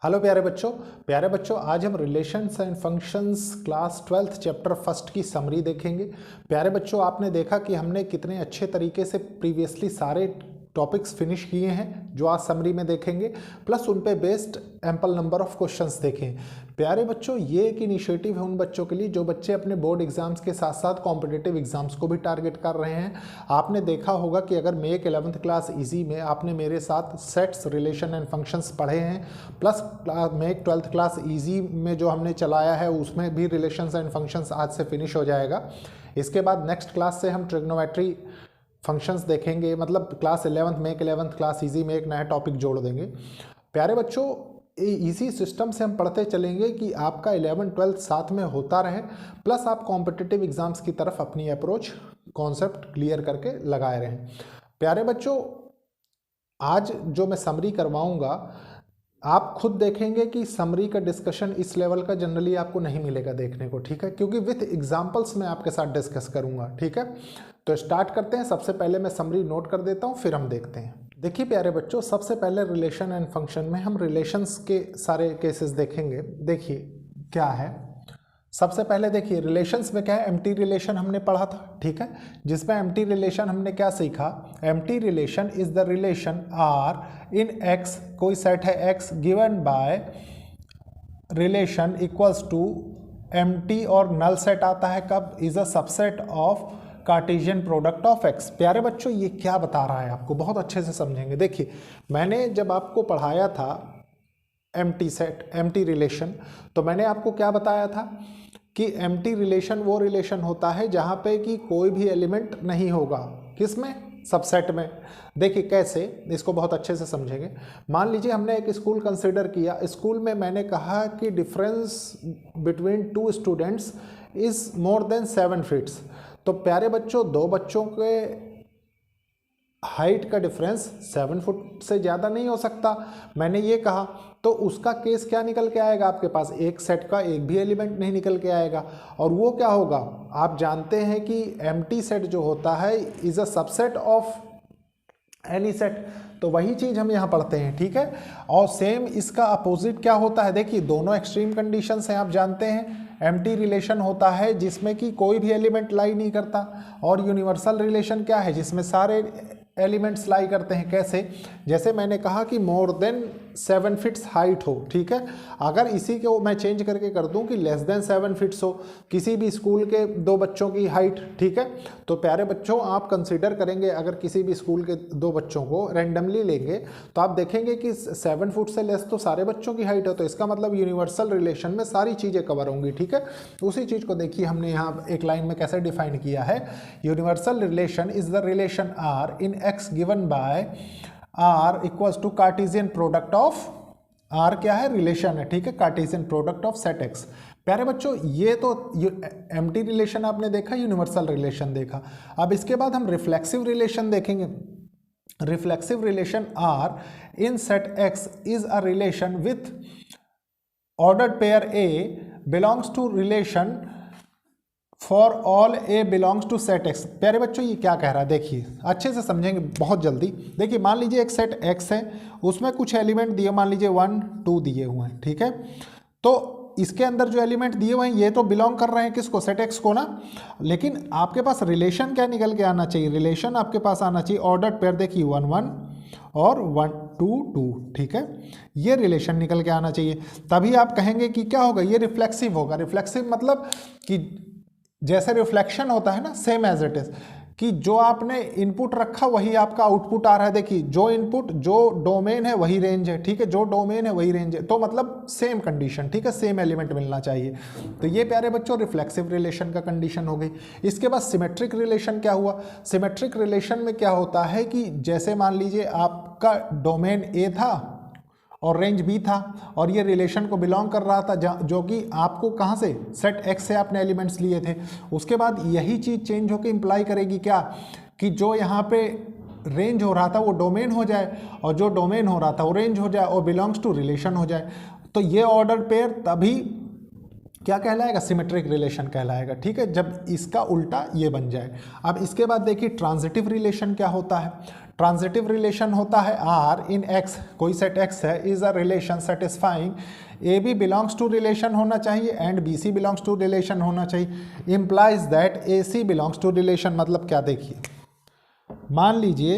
प्यारे बच्चों आज हम relations and functions class 12th chapter first की समरी देखेंगे। प्यारे बच्चों आपने देखा कि हमने कितने अच्छे तरीके से प्रीवियसली सारे टॉपिक्स फिनिश किए हैं जो आज समरी में देखेंगे, प्लस उन पे based ample number of questions देखें। प्यारे बच्चों ये एक इनिशिएटिव है उन बच्चों के लिए जो बच्चे अपने बोर्ड एग्जाम्स के साथ साथ कॉम्पिटिटिव एग्जाम्स को भी टारगेट कर रहे हैं। आपने देखा होगा कि अगर मेक 11th क्लास इजी में आपने मेरे साथ सेट्स, रिलेशन एंड फंक्शंस पढ़े हैं, plus make 12th class easy में जो हमने चलाया है उसमें भी रिलेशंस एंड फंक्शंस आज से फिनिश हो जाएगा। इसके बाद नेक्स्ट क्लास से हम ट्रिग्नोमेट्री फंक्शंस देखेंगे, मतलब class 11th make 11th class easy में एक नया टॉपिक जोड़ देंगे। प्यारे बच्चों इसी सिस्टम से हम पढ़ते चलेंगे कि आपका 11th 12th साथ में होता रहे, प्लस आप कॉम्पिटिटिव एग्जाम्स की तरफ अपनी अप्रोच कॉन्सेप्ट क्लियर करके लगाए रहें। प्यारे बच्चों आज जो मैं समरी करवाऊंगा आप खुद देखेंगे कि समरी का डिस्कशन इस लेवल का जनरली आपको नहीं मिलेगा देखने को, ठीक है, क्योंकि विथ एग्जांपल्स मैं आपके साथ डिस्कस करूंगा, ठीक है। तो स्टार्ट करते हैं। सबसे पहले मैं समरी नोट कर देता हूं, फिर हम देखते हैं। देखिए प्यारे बच्चों सबसे पहले रिलेशन एंड फंक्शन में हम रिलेशंस के सारे केसेस देखेंगे। देखिए क्या है, सबसे पहले देखिए रिलेशंस में क्या है, एम्प्टी रिलेशन हमने पढ़ा था, ठीक है, जिसमें एम्प्टी रिलेशन हमने क्या सीखा, empty relation is the relation R in X, कोई सेट है X given by relation equals to empty और नल सेट आता है कब, is a subset of Cartesian product of X. प्यारे बच्चों ये क्या बता रहा है आपको बहुत अच्छे से समझेंगे। देखिए मैंने जब आपको पढ़ाया था एम्प्टी सेट, एम्प्टी रिलेशन, तो मैंने आपको क्या बताया था कि एम्प्टी रिलेशन वो रिलेशन होता है जहाँ पे कि कोई भी एलिमेंट नहीं होगा, किसमें, सबसेट में। देखिए कैसे, इसको बहुत अच्छे से समझेंगे। मान लीजिए हमने एक स्कूल कंसिडर किया, स्कूल में मैंने कहा कि difference between two students is more than 7 feet. तो प्यारे बच्चों दो बच्चों के हाइट का डिफरेंस 7 फुट से ज़्यादा नहीं हो सकता, मैंने ये कहा। तो उसका केस क्या निकल के आएगा, आपके पास एक सेट का एक भी एलिमेंट नहीं निकल के आएगा, और वो क्या होगा, आप जानते हैं कि एम्प्टी सेट जो होता है is a subset of any set. तो वही चीज़ हम यहाँ पढ़ते हैं, ठीक है। और सेम इसका अपोजिट क्या होता है, देखिए दोनों एक्सट्रीम कंडीशंस हैं, आप जानते हैं। एम्प्टी रिलेशन होता है जिसमें कि कोई भी एलिमेंट लाई नहीं करता, और यूनिवर्सल रिलेशन क्या है, जिसमें सारे एलिमेंट्स लाई करते हैं। कैसे, जैसे मैंने कहा कि मोर देन 7 फीट्स हाइट हो, ठीक है। अगर इसी को मैं चेंज करके कर दूं कि लेस देन 7 फीट्स हो, किसी भी स्कूल के दो बच्चों की हाइट, ठीक है। तो प्यारे बच्चों आप कंसीडर करेंगे, अगर किसी भी स्कूल के दो बच्चों को रैंडमली लेंगे तो आप देखेंगे कि 7 फुट से लेस तो सारे बच्चों की हाइट है, तो इसका मतलब यूनिवर्सल रिलेशन में सारी चीज़ें कवर होंगी, ठीक है। उसी चीज़ को देखिए हमने यहाँ एक लाइन में कैसे डिफाइन किया है, universal relation is the relation R in X given by R equals to Cartesian product of, R क्या है, रिलेशन है, ठीक है, Cartesian product of set X. प्यारे बच्चों ये तो एम्प्टी रिलेशन आपने देखा, यूनिवर्सल रिलेशन देखा। अब इसके बाद हम रिफ्लेक्सिव रिलेशन देखेंगे। Reflexive relation R in set X is a relation with ordered pair A belongs to relation for all A belongs to set X. प्यारे बच्चों ये क्या कह रहा है, देखिए अच्छे से समझेंगे बहुत जल्दी। देखिए मान लीजिए एक सेट एक्स है, उसमें कुछ एलिमेंट दिए, मान लीजिए 1 2 दिए हुए हैं, ठीक है। तो इसके अंदर जो एलिमेंट दिए हुए हैं ये तो बिलोंग कर रहे हैं किसको, सेट एक्स को ना। लेकिन आपके पास रिलेशन क्या निकल के आना चाहिए, रिलेशन आपके पास आना चाहिए ऑर्डर्ड पेयर, देखिए 1 1 और 1 2 2, ठीक है, ये रिलेशन निकल के आना चाहिए। तभी आप कहेंगे कि क्या होगा, ये रिफ्लेक्सिव होगा। रिफ्लेक्सिव मतलब कि जैसे रिफ्लेक्शन होता है ना, सेम एज इट इज, कि जो आपने इनपुट रखा वही आपका आउटपुट आ रहा है। देखिए जो इनपुट, जो डोमेन है वही रेंज है, ठीक है, जो डोमेन है वही रेंज है, तो मतलब सेम कंडीशन, ठीक है, सेम एलिमेंट मिलना चाहिए। तो ये प्यारे बच्चों रिफ्लेक्सिव रिलेशन का कंडीशन हो गई। इसके बाद सिमेट्रिक रिलेशन क्या हुआ, सिमेट्रिक रिलेशन में क्या होता है कि जैसे मान लीजिए आपका डोमेन ए था और रेंज बी था, और ये रिलेशन को बिलोंग कर रहा था, जो कि आपको कहाँ से, सेट एक्स से आपने एलिमेंट्स लिए थे। उसके बाद यही चीज़ चेंज होकर इंप्लाई करेगी क्या, कि जो यहाँ पे रेंज हो रहा था वो डोमेन हो जाए, और जो डोमेन हो रहा था वो रेंज हो जाए, और बिलोंग्स टू रिलेशन हो जाए। तो ये ऑर्डर पेयर तभी क्या कहलाएगा, सिमेट्रिक रिलेशन कहलाएगा, ठीक है, जब इसका उल्टा ये बन जाए। अब इसके बाद देखिए ट्रांजिटिव रिलेशन क्या होता है। ट्रांजिटिव रिलेशन होता है आर इन एक्स, कोई सेट एक्स है, is a relation satisfying A B belongs to relation होना चाहिए and B C belongs to relation होना चाहिए, implies that A C belongs to relation. मतलब क्या, देखिए मान लीजिए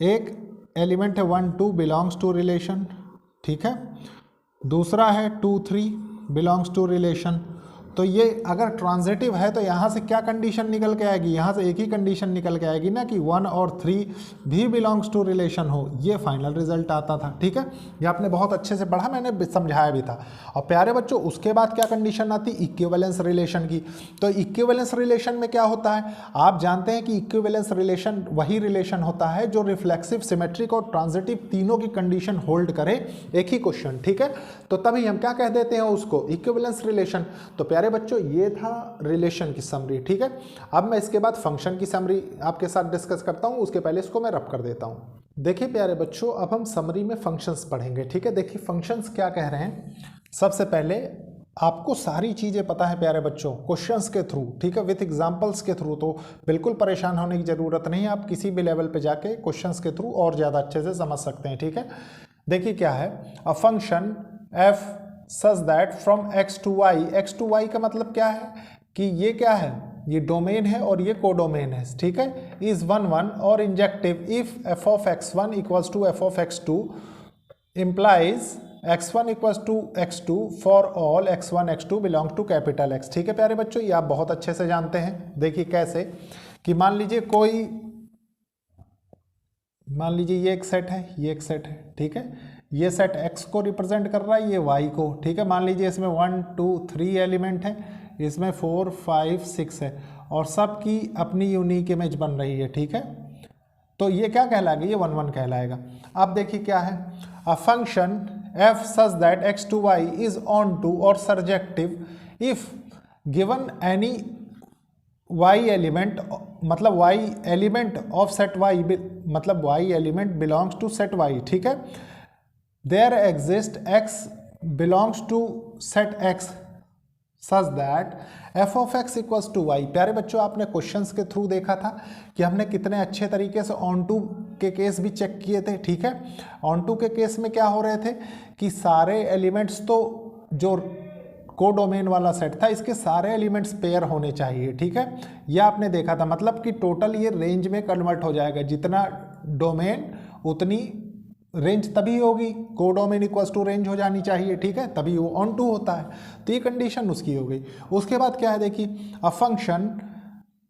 एक एलिमेंट है 1 2 बिलोंग्स टू रिलेशन, ठीक है, दूसरा है 2 3 बिलोंग्स टू रिलेशन। तो ये अगर ट्रांजिटिव है तो यहाँ से क्या कंडीशन निकल के आएगी, यहाँ से एक ही कंडीशन निकल के आएगी ना कि 1 और 3 भी बिलोंग्स टू रिलेशन हो, ये फाइनल रिजल्ट आता था। ठीक है, ये आपने बहुत अच्छे से पढ़ा, मैंने समझाया भी था। और प्यारे बच्चों उसके बाद क्या कंडीशन आती, इक्विवेलेंस रिलेशन की। तो इक्विवेलेंस रिलेशन में क्या होता है, आप जानते हैं कि इक्विवेलेंस रिलेशन वही रिलेशन होता है जो रिफ्लेक्सिव, सिमेट्रिक और ट्रांजिटिव तीनों की कंडीशन होल्ड करे एक ही क्वेश्चन। ठीक है, तो तभी हम क्या कह देते हैं उसको, इक्विवेलेंस रिलेशन। तो प्यारे बच्चों ये था रिलेशन की समरी। ठीक है, अब मैं इसके बाद फंक्शन की समरी आपके साथ डिस्कस करता हूं, उसके पहले इसको मैं रब कर देता हूं। देखिए प्यारे बच्चों अब हम समरी में फंक्शंस पढ़ेंगे। ठीक है, देखिए फंक्शंस क्या कह रहे हैं। सबसे पहले आपको सारी चीज़ें पता है प्यारे बच्चों क्वेश्चंस के थ्रू, ठीक है, विथ एग्जांपल्स के थ्रू, तो बिल्कुल परेशान होने की ज़रूरत नहीं है। आप किसी भी लेवल पे जाके क्वेश्चंस के थ्रू और ज़्यादा अच्छे से समझ सकते हैं। ठीक है, देखिए क्या है, a function F such that from X to Y का मतलब क्या है कि ये क्या है, ये डोमेन है और ये कोडोमेन है। ठीक है, इज 1 1 और injective if F of x1 equals to F of x2 implies x1 equals to x2 for all x1 x2 belong to capital X। ठीक है प्यारे बच्चों, ये आप बहुत अच्छे से जानते हैं। देखिए कैसे कि मान लीजिए ये एक सेट है, ये एक सेट है। ठीक है, ये सेट x को रिप्रेजेंट कर रहा है, ये y को। ठीक है, मान लीजिए इसमें 1 2 3 एलिमेंट है, इसमें 4 5 6 है और सब की अपनी यूनिक इमेज बन रही है। ठीक है, तो ये क्या कहलाएगा, ये 1 1 कहलाएगा। अब देखिए क्या है, a function f such that x to y is onto और surjective if given any y element, मतलब y element of set y, मतलब y element belongs to set y। ठीक है, there exist x belongs to set x such that f of x equals to y। प्यारे बच्चों आपने questions के through देखा था कि हमने कितने अच्छे तरीके से ऑन टू के केस भी चेक किए थे। ठीक है, ऑन टू के केस में क्या हो रहे थे कि सारे एलिमेंट्स, तो जो कोडोमेन वाला सेट था इसके सारे एलिमेंट्स पेयर होने चाहिए। ठीक है, यह आपने देखा था, मतलब कि टोटल ये रेंज में कन्वर्ट हो जाएगा, जितना डोमेन उतनी रेंज तभी होगी, कोडोमेन इक्वल्स टू रेंज हो जानी चाहिए। ठीक है, तभी वो ऑन टू होता है, तो ये कंडीशन उसकी हो गई। उसके बाद क्या है, देखिए अ function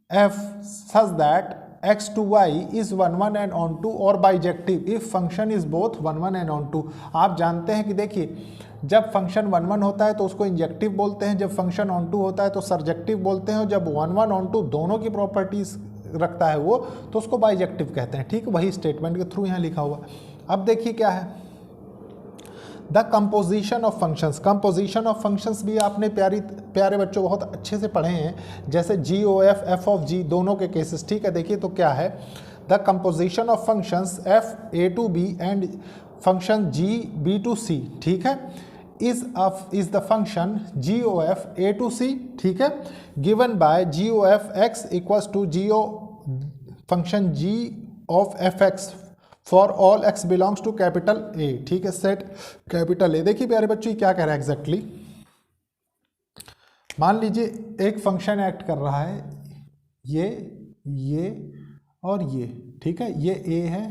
F such that x to y is 1 1 and on to और bijective if function is both 1 1 and on to। आप जानते हैं कि देखिए जब फंक्शन 1 1 होता है तो उसको इंजेक्टिव बोलते हैं, जब फंक्शन ऑन टू होता है तो सर्जेक्टिव बोलते हैं, और जब 1 1 ऑन टू दोनों की प्रॉपर्टीज रखता है वो, तो उसको बाइजेक्टिव कहते हैं। ठीक, वही स्टेटमेंट के थ्रू यहाँ लिखा हुआ। अब देखिए क्या है, the composition of functions. Composition of functions भी आपने प्यारे बच्चों बहुत अच्छे से पढ़े हैं, जैसे G O F, F of G, दोनों के केसेस। ठीक है, देखिए तो क्या है, the composition of functions F A to B and function G B to C. ठीक है, is the function G O F A to C. ठीक है, given by G O F X equals to G O function G of F X for all X belongs to capital A. ठीक है, set capital A. देखिए प्यारे बच्चों क्या कह रहा है एग्जैक्टली, मान लीजिए एक फंक्शन एक्ट कर रहा है, ये और ये। ठीक है, ये ए है,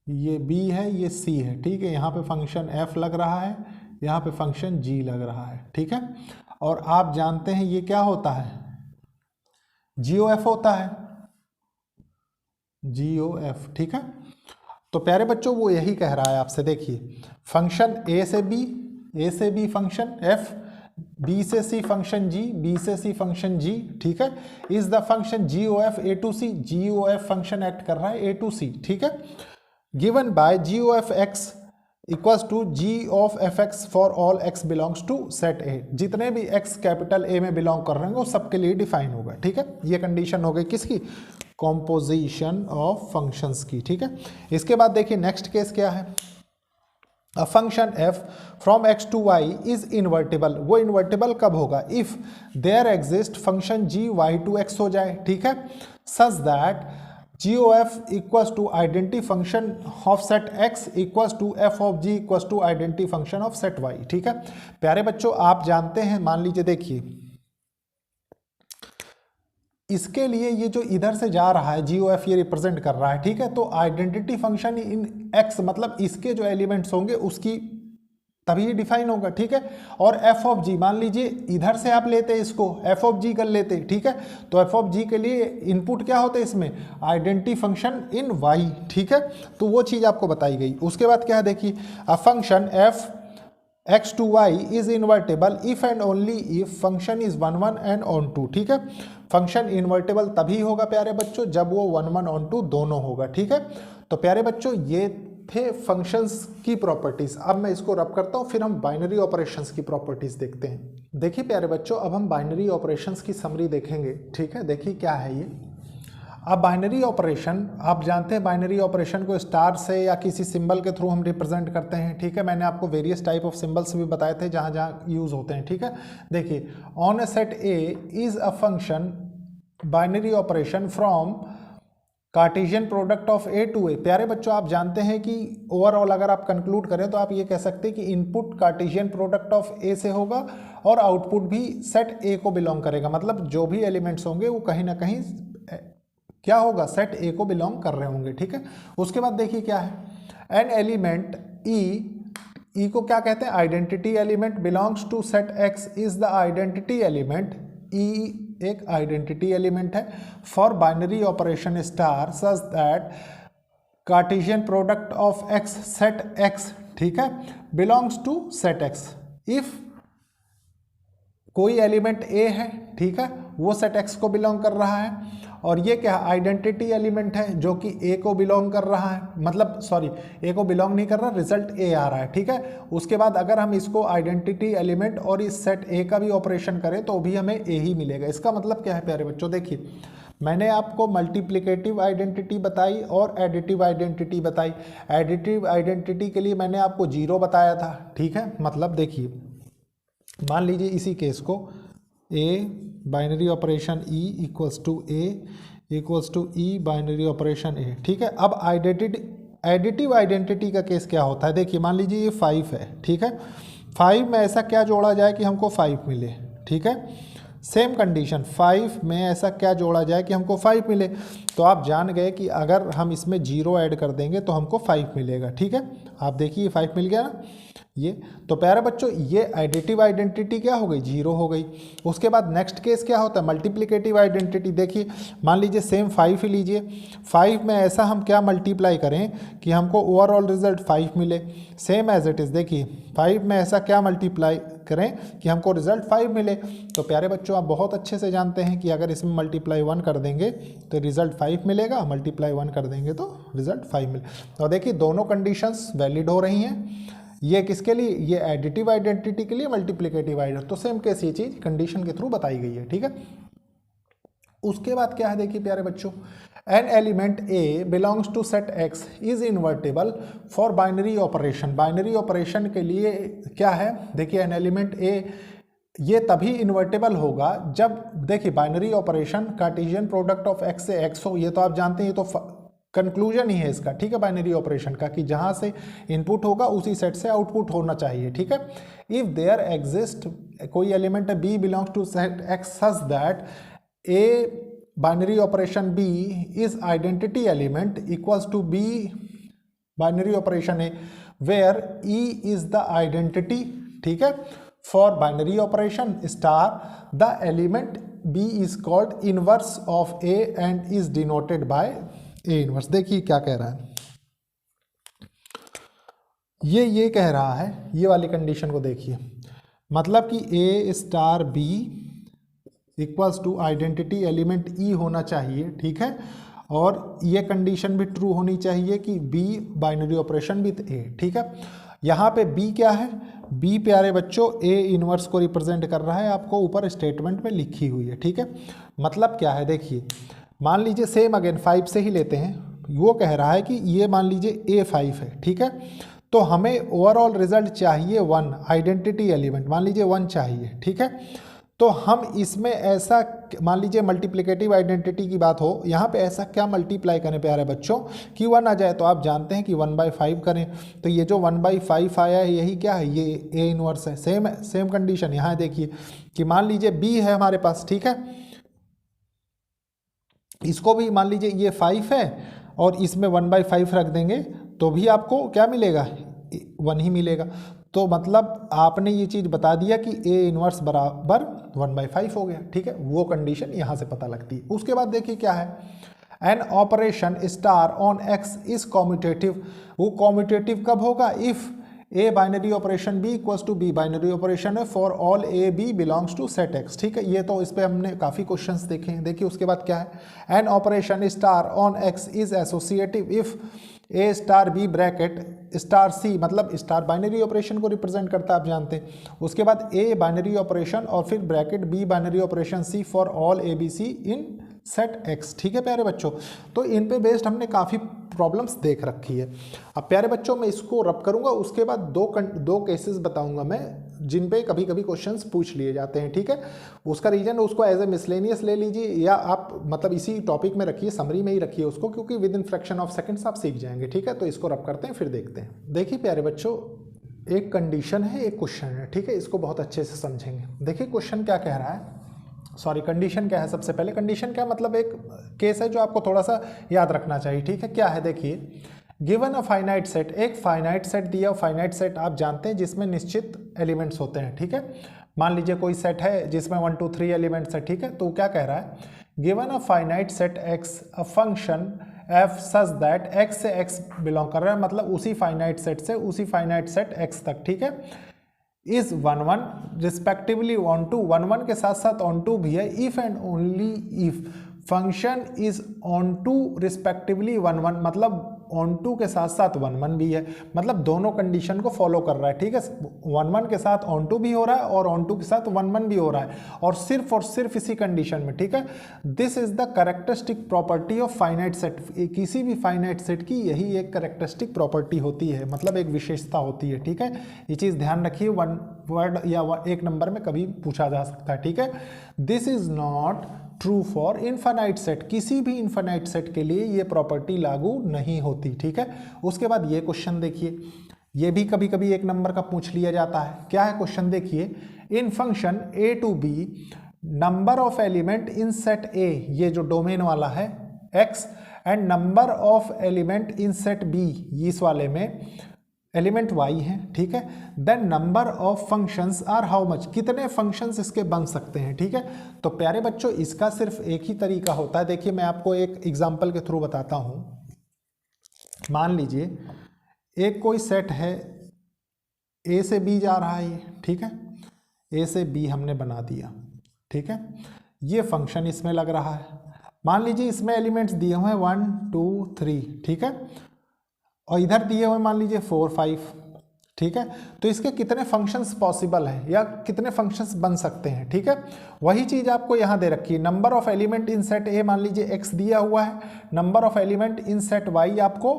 ये बी है, ये सी है। ठीक है, यहाँ पे फंक्शन एफ लग रहा है, यहाँ पे फंक्शन जी लग रहा है। ठीक है, और आप जानते हैं ये क्या होता है, जी ओ एफ होता है, जी ओ एफ। ठीक है, तो प्यारे बच्चों वो यही कह रहा है आपसे। देखिए फंक्शन ए से बी फंक्शन एफ, बी से सी फंक्शन जी, बी से सी फंक्शन जी। ठीक है, is the function G O F A to C, G O F function act कर रहा है ए टू सी। ठीक है, given by G O F X equals to G of F X for all X belongs to set A. जितने भी x capital A में belong कर रहे हैं वो सबके लिए डिफाइन होगा। ठीक है, ये कंडीशन हो गई किसकी, कॉम्पोजिशन ऑफ फंक्शंस की। ठीक है, इसके बाद देखिए नेक्स्ट केस क्या है, a function F from X to Y is invertible. वो इन्वर्टिबल कब होगा, if there exist function G Y to X हो जाए। ठीक है, such that GOF equals to identity function of set x equals to f of g equals to identity function of set y। ठीक है प्यारे बच्चों, आप जानते हैं, मान लीजिए देखिए इसके लिए ये जो इधर से जा रहा है GOF ये रिप्रेजेंट कर रहा है। ठीक है, तो आइडेंटिटी फंक्शन इन x मतलब इसके जो एलिमेंट्स होंगे उसकी तभी डिफाइन होगा। ठीक है, और f ऑफ g मान लीजिए इधर से आप लेते इसको f ऑफ g कर लेते। ठीक है, तो f ऑफ g के लिए इनपुट क्या होते हैं इसमें, आइडेंटिटी फंक्शन इन y। ठीक है, तो वो चीज़ आपको बताई गई। उसके बाद क्या है देखिए, अ function f x to y is invertible if and only if function is 1 1 and on 2। ठीक है, फंक्शन इन्वर्टेबल तभी होगा प्यारे बच्चों जब वो 1 1 ऑन 2 दोनों होगा। ठीक है, तो प्यारे बच्चों ये थे फंक्शंस की प्रॉपर्टीज। अब मैं इसको रब करता हूँ, फिर हम बाइनरी ऑपरेशंस की प्रॉपर्टीज देखते हैं। देखिए प्यारे बच्चों, अब हम बाइनरी ऑपरेशंस की समरी देखेंगे। ठीक है, देखिए क्या है ये। अब बाइनरी ऑपरेशन, आप जानते हैं बाइनरी ऑपरेशन को स्टार से या किसी सिंबल के थ्रू हम रिप्रेजेंट करते हैं। ठीक है, मैंने आपको वेरियस टाइप ऑफ सिंबल्स भी बताए थे जहाँ जहाँ यूज होते हैं। ठीक है, देखिए on A set A is a function binary operation from Cartesian product of A to A. प्यारे बच्चों, आप जानते हैं कि ओवरऑल अगर आप कंक्लूड करें तो आप ये कह सकते हैं कि इनपुट कार्टेशियन प्रोडक्ट ऑफ ए से होगा और आउटपुट भी सेट ए को बिलोंग करेगा। मतलब जो भी एलिमेंट्स होंगे वो कहीं ना कहीं क्या होगा, सेट ए को बिलोंग कर रहे होंगे। ठीक है, उसके बाद देखिए क्या है, एन एलिमेंट ई को क्या कहते हैं, identity element belongs to set X is the identity element. E एक आइडेंटिटी एलिमेंट है for binary operation star such that Cartesian product of X set X, ठीक है, belongs to set X if कोई element A है, ठीक है, वो set x को बिलोंग कर रहा है। और ये क्या आइडेंटिटी एलिमेंट है जो कि ए को बिलोंग कर रहा है, मतलब सॉरी ए को बिलोंग नहीं कर रहा, रिजल्ट ए आ रहा है। ठीक है, उसके बाद अगर हम इसको आइडेंटिटी एलिमेंट और इस सेट ए का भी ऑपरेशन करें तो भी हमें ए ही मिलेगा। इसका मतलब क्या है प्यारे बच्चों, देखिए मैंने आपको मल्टीप्लिकेटिव आइडेंटिटी बताई और एडिटिव आइडेंटिटी बताई। एडिटिव आइडेंटिटी के लिए मैंने आपको 0 बताया था। ठीक है, मतलब देखिए मान लीजिए इसी केस को A binary operation E equals to A equals to E binary operation A. ठीक है, अब एडिटिव आइडेंटिटी का केस क्या होता है, देखिए मान लीजिए ये 5 है। ठीक है, 5 में ऐसा क्या जोड़ा जाए कि हमको 5 मिले। ठीक है, सेम कंडीशन 5 में ऐसा क्या जोड़ा जाए कि हमको 5 मिले। तो आप जान गए कि अगर हम इसमें 0 ऐड कर देंगे तो हमको 5 मिलेगा। ठीक है, आप देखिए 5 मिल गया ना ये। तो प्यारे बच्चों ये एडिटिव आइडेंटिटी क्या हो गई, 0 हो गई। उसके बाद नेक्स्ट केस क्या होता है, मल्टीप्लिकेटिव आइडेंटिटी। देखिए मान लीजिए सेम 5 ही लीजिए, 5 में ऐसा हम क्या मल्टीप्लाई करें कि हमको ओवरऑल रिजल्ट 5 मिले। सेम एज इट इज़ देखिए 5 में ऐसा क्या मल्टीप्लाई करें कि हमको रिजल्ट 5 मिले। तो प्यारे बच्चों आप बहुत अच्छे से जानते हैं कि अगर इसमें मल्टीप्लाई 1 कर देंगे तो रिजल्ट 5 मिलेगा, मल्टीप्लाई 1 कर देंगे तो रिजल्ट 5 मिलेगा। और देखिए दोनों कंडीशंस वैलिड हो रही हैं। ये किसके लिए, ये एडिटिव आइडेंटिटी के लिए, मल्टीप्लिकेटिव आइडेंटिटी। तो सेम केस ये चीज़ कंडीशन के थ्रू बताई गई है। ठीक है, उसके बाद क्या है देखिए प्यारे बच्चों, an element A belongs to set X is invertible for binary operation. Binary operation के लिए क्या है, देखिए एन एलिमेंट ए ये तभी इन्वर्टेबल होगा जब, देखिए binary operation Cartesian product of x से एक्स हो। ये तो आप जानते हैं, ये तो कंक्लूजन ही है इसका। ठीक है, बाइनरी ऑपरेशन का कि जहां से इनपुट होगा उसी सेट से आउटपुट होना चाहिए। ठीक है, इफ देयर एग्जिस्ट कोई element b belongs to set X such that a binary operation b is identity element equals to B binary operation a where e is the identity. ठीक है, for binary operation star the element b is called inverse of a and is denoted by a inverse. देखिए क्या कह रहा है, ये कह रहा है, ये वाली कंडीशन को देखिए, मतलब कि A star B equals to identity element E होना चाहिए। ठीक है, और ये कंडीशन भी ट्रू होनी चाहिए कि बी बाइनरी ऑपरेशन विथ ए। ठीक है, यहाँ पे बी क्या है, बी प्यारे बच्चों ए इनवर्स को रिप्रेजेंट कर रहा है, आपको ऊपर स्टेटमेंट में लिखी हुई है। ठीक है, मतलब क्या है देखिए, मान लीजिए सेम अगेन 5 से ही लेते हैं, वो कह रहा है कि ये मान लीजिए ए 5 है। ठीक है, तो हमें ओवरऑल रिजल्ट चाहिए 1, आइडेंटिटी एलिमेंट मान लीजिए 1 चाहिए। ठीक है, तो हम इसमें ऐसा मान लीजिए मल्टीप्लिकेटिव आइडेंटिटी की बात हो, यहाँ पे ऐसा क्या मल्टीप्लाई करें प्यारे बच्चों कि 1 आ जाए, तो आप जानते हैं कि 1/5 करें, तो ये जो 1/5 आया है यही क्या है, ये A इनवर्स है। सेम कंडीशन यहाँ देखिए कि मान लीजिए B है हमारे पास, ठीक है, इसको भी मान लीजिए ये 5 है और इसमें 1/5 रख देंगे तो भी आपको क्या मिलेगा, 1 ही मिलेगा। तो मतलब आपने ये चीज़ बता दिया कि A इनवर्स बराबर 1/5 हो गया, ठीक है, वो कंडीशन यहाँ से पता लगती है। उसके बाद देखिए क्या है, an operation star on X is commutative. वो कॉम्यूटेटिव कब होगा, if A binary operation B equals to B binary operation है for all A B belongs to set X, ठीक है। ये तो इस पर हमने काफ़ी क्वेश्चंस देखे हैं। देखिए उसके बाद क्या है, an operation star on X is associative if A star B bracket star C, मतलब स्टार बाइनरी ऑपरेशन को रिप्रेजेंट करता है आप जानते हैं। उसके बाद ए बाइनरी ऑपरेशन और फिर bracket b binary operation c for all A b c in set X, ठीक है प्यारे बच्चों। तो इन पे बेस्ड हमने काफ़ी प्रॉब्लम्स देख रखी है। अब प्यारे बच्चों मैं इसको रब करूंगा, उसके बाद दो केसेस बताऊंगा मैं जिन पे कभी कभी क्वेश्चंस पूछ लिए जाते हैं, ठीक है। उसका रीजन उसको एज ए मिसलेनियस ले लीजिए या आप मतलब इसी टॉपिक में रखिए, समरी में ही रखिए उसको, क्योंकि with in fraction of seconds आप सीख जाएंगे, ठीक है। तो इसको रब करते हैं फिर देखते हैं। देखिए प्यारे बच्चों, एक कंडीशन है एक क्वेश्चन है, ठीक है, इसको बहुत अच्छे से समझेंगे। देखिए क्वेश्चन क्या कह रहा है, सॉरी कंडीशन क्या है। सबसे पहले कंडीशन क्या मतलब एक केस है जो आपको थोड़ा सा याद रखना चाहिए, ठीक है। क्या है देखिए, गिवन अ फाइनाइट सेट, एक फाइनाइट सेट दिया, फाइनाइट सेट आप जानते हैं जिसमें निश्चित एलिमेंट्स होते हैं, ठीक है। मान लीजिए कोई सेट है जिसमें 1 2 3 एलिमेंट्स है, ठीक है। तो क्या कह रहा है, given a finite set x a function F such that x से एक्स बिलोंग कर रहा है, मतलब उसी फाइनाइट सेट से उसी फाइनाइट सेट एक्स तक, ठीक है, इज 1 1 रिस्पेक्टिवली ऑन टू, 1 1 के साथ साथ ऑन टू भी है, if and only if function is on two respectively 1 1, मतलब ऑन टू के साथ साथ 1 1 भी है, मतलब दोनों कंडीशन को फॉलो कर रहा है, ठीक है। 1 1 के साथ ऑन टू भी हो रहा है और ऑन टू के साथ 1 1 भी हो रहा है, और सिर्फ इसी कंडीशन में, ठीक है। This is the characteristic property of finite set, किसी भी फाइनाइट सेट की यही एक कैरेक्टरिस्टिक प्रॉपर्टी होती है, मतलब एक विशेषता होती है, ठीक है। ये चीज़ ध्यान रखिए, 1 वर्ड या 1 नंबर में कभी पूछा जा सकता है, ठीक है। This is not true for infinite set, किसी भी इनफाइनाइट सेट के लिए ये प्रॉपर्टी लागू नहीं होती, ठीक है। उसके बाद ये क्वेश्चन देखिए, ये भी कभी कभी 1 नंबर का पूछ लिया जाता है। क्या है क्वेश्चन देखिए, in function A to B number of element in set A, ये जो डोमेन वाला है X, and number of element in set B, इस वाले में एलिमेंट y है, ठीक है। Then number of functions are how much, कितने फंक्शंस इसके बन सकते हैं, ठीक है। तो प्यारे बच्चों इसका सिर्फ एक ही तरीका होता है। देखिए मैं आपको एक एग्जांपल के थ्रू बताता हूं। मान लीजिए एक कोई सेट है, ए से बी जा रहा है ये, ठीक है, ए से बी हमने बना दिया, ठीक है। ये फंक्शन इसमें लग रहा है, मान लीजिए इसमें एलिमेंट्स दिए हुए हैं 1 2 3, ठीक है, और इधर दिए हुए मान लीजिए 4 5, ठीक है। तो इसके कितने फंक्शंस पॉसिबल हैं या कितने फंक्शंस बन सकते हैं, ठीक है। वही चीज़ आपको यहाँ दे रखी है, number of element in set ए मान लीजिए x दिया हुआ है, number of element in set y आपको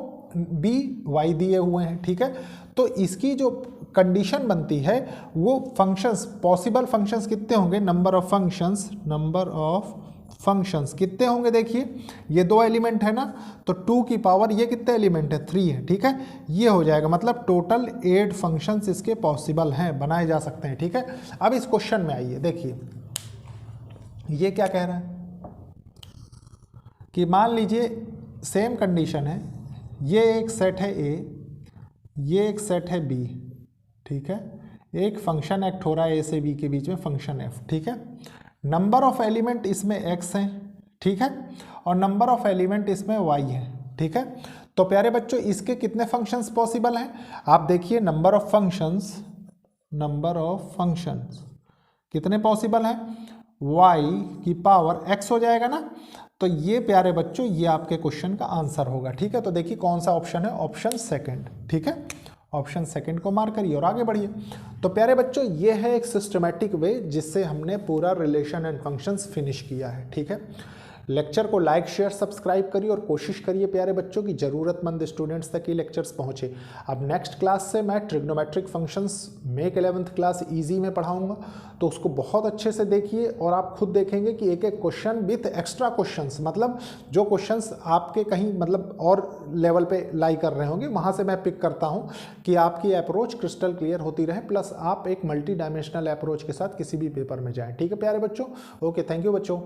b y दिए हुए हैं, ठीक है। तो इसकी जो कंडीशन बनती है वो फंक्शंस, पॉसिबल फंक्शंस कितने होंगे, नंबर ऑफ फंक्शंस कितने होंगे। देखिए ये 2 एलिमेंट है ना, तो 2 की पावर ये कितने एलिमेंट है, 3 है, ठीक है। ये हो जाएगा, मतलब टोटल 8 फंक्शंस इसके पॉसिबल हैं, बनाए जा सकते हैं, ठीक है। अब इस क्वेश्चन में आइए, देखिए ये क्या कह रहा है कि मान लीजिए सेम कंडीशन है, ये एक सेट है ए, ये एक सेट है बी, ठीक है। एक फंक्शन एक्ट हो रहा है ए से बी के बीच में, फंक्शन एफ, ठीक है। नंबर ऑफ एलिमेंट इसमें x है, ठीक है, और नंबर ऑफ एलिमेंट इसमें y है, ठीक है। तो प्यारे बच्चों इसके कितने फंक्शंस पॉसिबल हैं, आप देखिए नंबर ऑफ फंक्शंस कितने पॉसिबल हैं, y की पावर x हो जाएगा ना। तो ये प्यारे बच्चों ये आपके क्वेश्चन का आंसर होगा, ठीक है। तो देखिए कौन सा ऑप्शन है, ऑप्शन सेकंड, ठीक है। ऑप्शन सेकंड को मार्क करिए और आगे बढ़िए। तो प्यारे बच्चों ये है एक सिस्टमैटिक वे जिससे हमने पूरा रिलेशन एंड फंक्शंस फिनिश किया है, ठीक है। लेक्चर को लाइक शेयर सब्सक्राइब करिए और कोशिश करिए प्यारे बच्चों की ज़रूरतमंद स्टूडेंट्स तक ये लेक्चर्स पहुँचे। अब नेक्स्ट क्लास से मैं trigonometric functions make 11th class easy में पढ़ाऊँगा, तो उसको बहुत अच्छे से देखिए और आप खुद देखेंगे कि एक एक क्वेश्चन विथ एक्स्ट्रा क्वेश्चंस, मतलब जो क्वेश्चंस आपके कहीं मतलब और लेवल पे लाई कर रहे होंगे वहाँ से मैं पिक करता हूँ कि आपकी अप्रोच क्रिस्टल क्लियर होती रहे, प्लस आप एक मल्टी डायमेंशनल अप्रोच के साथ किसी भी पेपर में जाएं। ठीक है प्यारे बच्चों, ओके, थैंक यू बच्चों।